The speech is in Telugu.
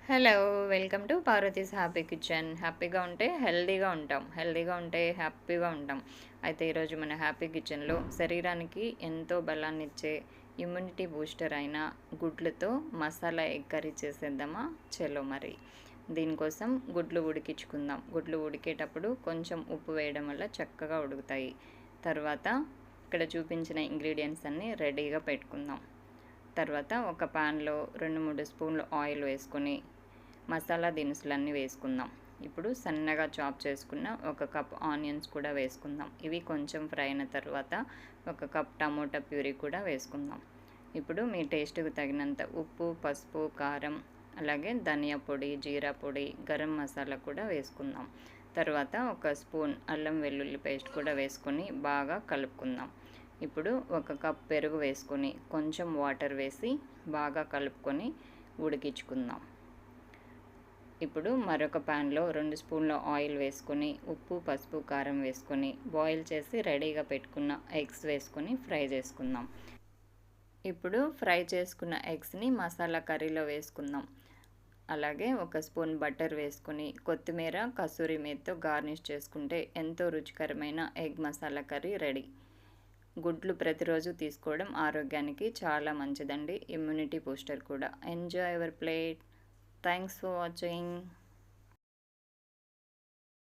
Hello! Welcome to Parvati's happy kitchen. హ్యాపీగా ఉంటే హెల్తీగా ఉంటాం. హెల్తీగా ఉంటే హ్యాపీగా ఉంటాం. అయితే ఈరోజు మన హ్యాపీ కిచెన్‌లో శరీరానికి ఎంతో బలాన్నిచ్చే ఇమ్యూనిటీ బూస్టర్ అయిన గుడ్లతో మసాలా ఎగ్ కర్రీ చేసేద్దామా? చలో మరి. దీనికోసం గుడ్లు ఉడికించుకుందాం. గుడ్లు ఉడికేటప్పుడు కొంచెం ఉప్పు వేయడం వల్ల చక్కగా ఉడుకుతాయి. తర్వాత ఇక్కడ చూపించిన ఇంగ్రీడియంట్స్ అన్నీ రెడీగా పెట్టుకుందాం. తర్వాత ఒక పాన్‌లో 2, 3 స్పూన్లు ఆయిల్ వేసుకొని మసాలా దినుసులన్నీ వేసుకుందాం. ఇప్పుడు సన్నగా చాప్ చేసుకున్న ఒక కప్ ఆనియన్స్ కూడా వేసుకుందాం. ఇవి కొంచెం ఫ్రై అయిన తర్వాత ఒక కప్ టమోటా ప్యూరీ కూడా వేసుకుందాం. ఇప్పుడు మీ టేస్ట్‌కు తగినంత ఉప్పు, పసుపు, కారం, అలాగే ధనియా పొడి, జీరా పొడి, గరం మసాలా కూడా వేసుకుందాం. తర్వాత ఒక స్పూన్ అల్లం వెల్లుల్లి పేస్ట్ కూడా వేసుకొని బాగా కలుపుకుందాం. ఇప్పుడు ఒక కప్ పెరుగు వేసుకొని కొంచెం వాటర్ వేసి బాగా కలుపుకొని ఉడికించుకుందాం. ఇప్పుడు మరొక ప్యాన్లో 2 స్పూన్ల ఆయిల్ వేసుకొని ఉప్పు, పసుపు, కారం వేసుకొని బాయిల్ చేసి రెడీగా పెట్టుకున్న ఎగ్స్ వేసుకొని ఫ్రై చేసుకుందాం. ఇప్పుడు ఫ్రై చేసుకున్న ఎగ్స్ని మసాలా కర్రీలో వేసుకుందాం. అలాగే ఒక స్పూన్ బటర్ వేసుకొని కొత్తిమీర, కసూరి మేతితో గార్నిష్ చేసుకుంటే ఎంతో రుచికరమైన ఎగ్ మసాలా కర్రీ రెడీ. గుడ్లు ప్రతిరోజు తీసుకోవడం ఆరోగ్యానికి చాలా మంచిదండి. ఇమ్యూనిటీ బూస్టర్ కూడా. Enjoy your plate. Thanks for watching.